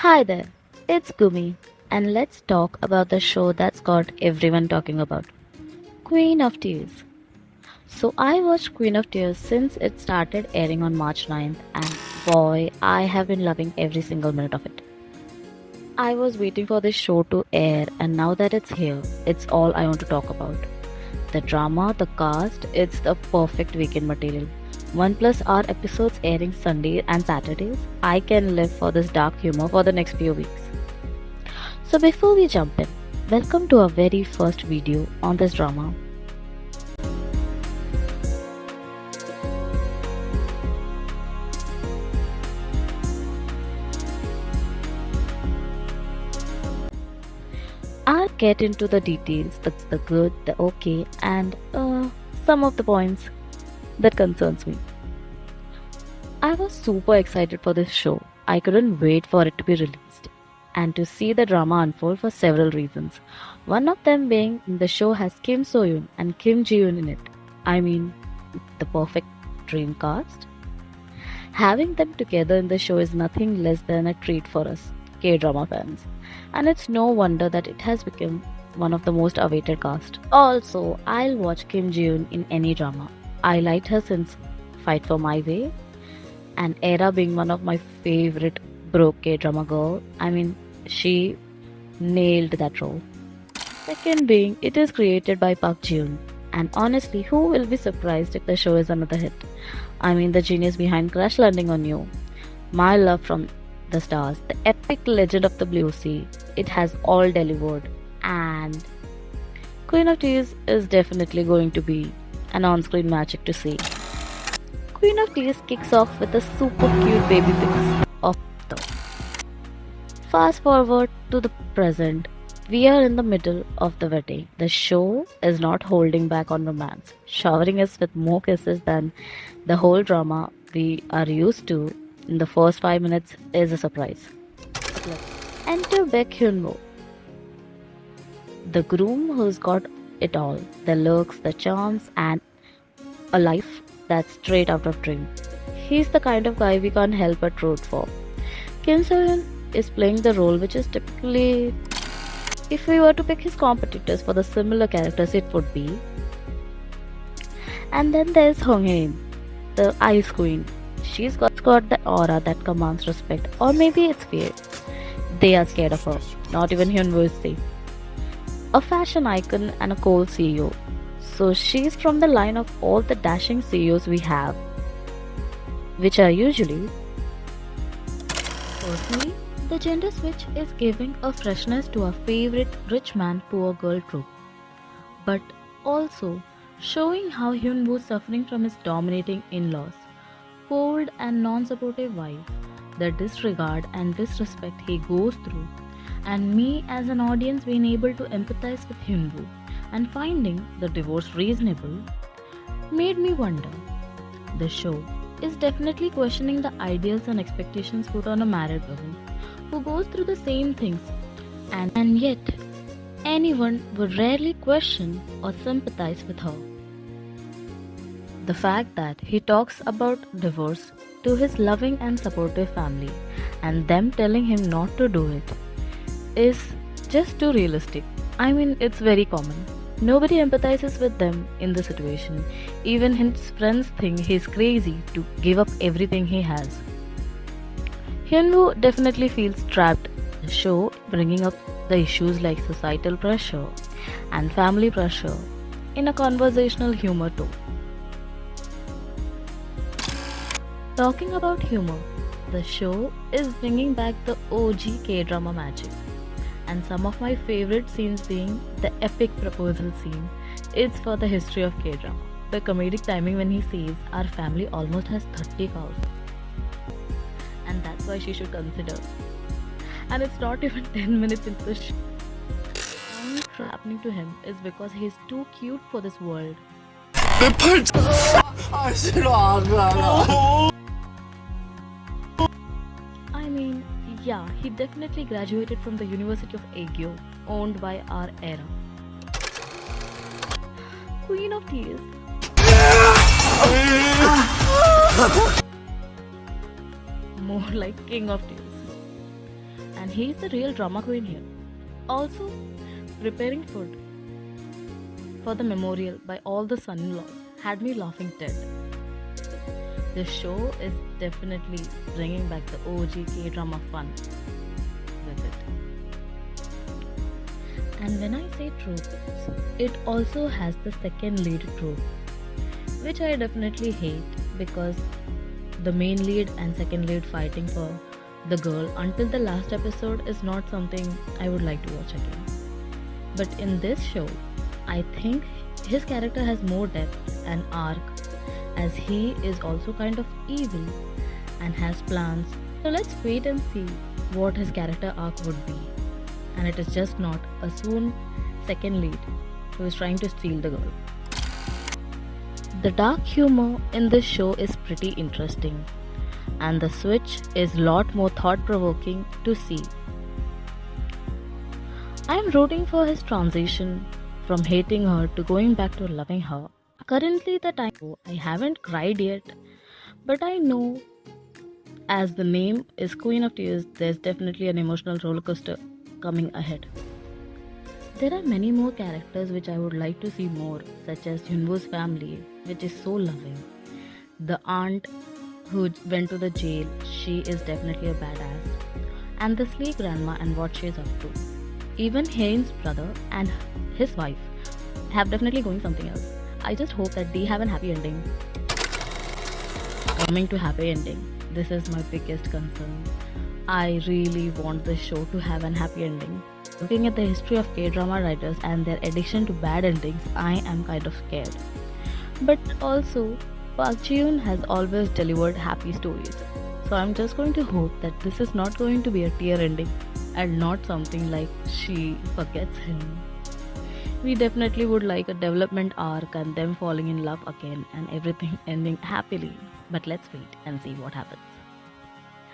Hi there, it's Gumi, and let's talk about the show that's got everyone talking about Queen of Tears. So, I watched Queen of Tears since it started airing on March 9th, and boy, I have been loving every single minute of it. I was waiting for this show to air, and now that it's here, it's all I want to talk about. The drama, the cast, it's the perfect weekend material. 1 plus hour episodes airing Sunday and Saturdays. I can live for this dark humor for the next few weeks. So before we jump in, welcome to our very first video on this drama. I'll get into the details, that's the good, the okay, and some of the points that concerns me. I was super excited for this show. I couldn't wait for it to be released and to see the drama unfold for several reasons. One of them being the show has Kim So Yoon and Kim Ji Yoon in it. I mean, the perfect dream cast. Having them together in the show is nothing less than a treat for us K-drama fans, and it's no wonder that it has become one of the most awaited cast. Also, I'll watch Kim Ji Yoon in any drama. I liked her since Fight for My Way and Era being one of my favorite broke K-drama girl. I mean, she nailed that role. Second being, it is created by Park Ji-yoon. And honestly, who will be surprised if the show is another hit? I mean, the genius behind Crash Landing on You, My Love from the Stars, the epic legend of the Blue Sea. It has all delivered. And Queen of Tears is definitely going to be an on-screen magic to see. Queen of Tears kicks off with a super cute baby pics of the. Fast forward to the present. We are in the middle of the wedding. The show is not holding back on romance, showering us with more kisses than the whole drama we are used to. In the first 5 minutes is a surprise. Enter Baek Hyun-woo, the groom who's got it all, the looks, the charms, and a life that's straight out of dream. He's the kind of guy we can't help but root for. Kim So-yoon is playing the role which is typically, if we were to pick his competitors for the similar characters, it would be. And then there's Hong Hae-in, the Ice Queen. She's got the aura that commands respect, or maybe it's fear. They are scared of her. Not even Hyun-woo is safe. A fashion icon and a cool CEO. So she's from the line of all the dashing CEOs we have, which are usually. Personally, the gender switch is giving a freshness to our favorite rich man poor girl trope, but also showing how Hyun-woo is suffering from his dominating in-laws, cold and non-supportive wife, the disregard and disrespect he goes through, and me as an audience being able to empathize with Hyun-woo and finding the divorce reasonable made me wonder. The show is definitely questioning the ideals and expectations put on a married woman who goes through the same things, and yet anyone would rarely question or sympathize with her. The fact that he talks about divorce to his loving and supportive family and them telling him not to do it is just too realistic. I mean, it's very common. Nobody empathizes with them in the situation. Even his friends think he's crazy to give up everything he has. Hyun-woo definitely feels trapped. The show bringing up the issues like societal pressure and family pressure in a conversational humor tone. Talking about humor, the show is bringing back the OG K-drama magic. And some of my favorite scenes being the epic proposal scene. It's for the history of K-drama. The comedic timing when he says our family almost has 30 cows. And that's why she should consider. And it's not even 10 minutes into the show. What's happening to him is because he's too cute for this world. I mean, yeah, he definitely graduated from the University of Aegyo, owned by our era. Queen of Tears. More like King of Tears. and he's the real drama queen here. Also, preparing food for the memorial by all the son-in-laws had me laughing dead. This show is definitely bringing back the OG K-drama fun with it. And when I say tropes, it also has the second lead trope, which I definitely hate because the main lead and second lead fighting for the girl until the last episode is not something I would like to watch again. But in this show, I think his character has more depth and arc as he is also kind of evil and has plans. So let's wait and see what his character arc would be. And it is just not a soon second lead who is trying to steal the girl. The dark humor in this show is pretty interesting, and the switch is a lot more thought-provoking to see. I am rooting for his transition from hating her to going back to loving her. Currently, I haven't cried yet, but I know as the name is Queen of Tears, there's definitely an emotional roller coaster coming ahead. There are many more characters which I would like to see more, such as Hyunwoo's family, which is so loving. The aunt who went to the jail, she is definitely a badass. And the Slee grandma and what she is up to. Even Hain's brother and his wife have definitely going something else. I just hope that they have a happy ending. Coming to happy ending, this is my biggest concern. I really want this show to have an happy ending. Looking at the history of K-drama writers and their addiction to bad endings, I am kind of scared. But also, Park Ji-yoon has always delivered happy stories. So I'm just going to hope that this is not going to be a tear ending and not something like she forgets him. We definitely would like a development arc and them falling in love again and everything ending happily. But let's wait and see what happens.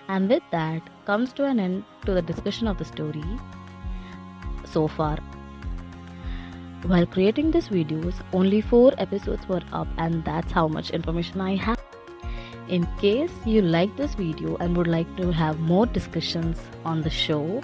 And with that comes to an end to the discussion of the story so far. While creating these videos, only 4 episodes were up and that's how much information I have. In case you like this video and would like to have more discussions on the show,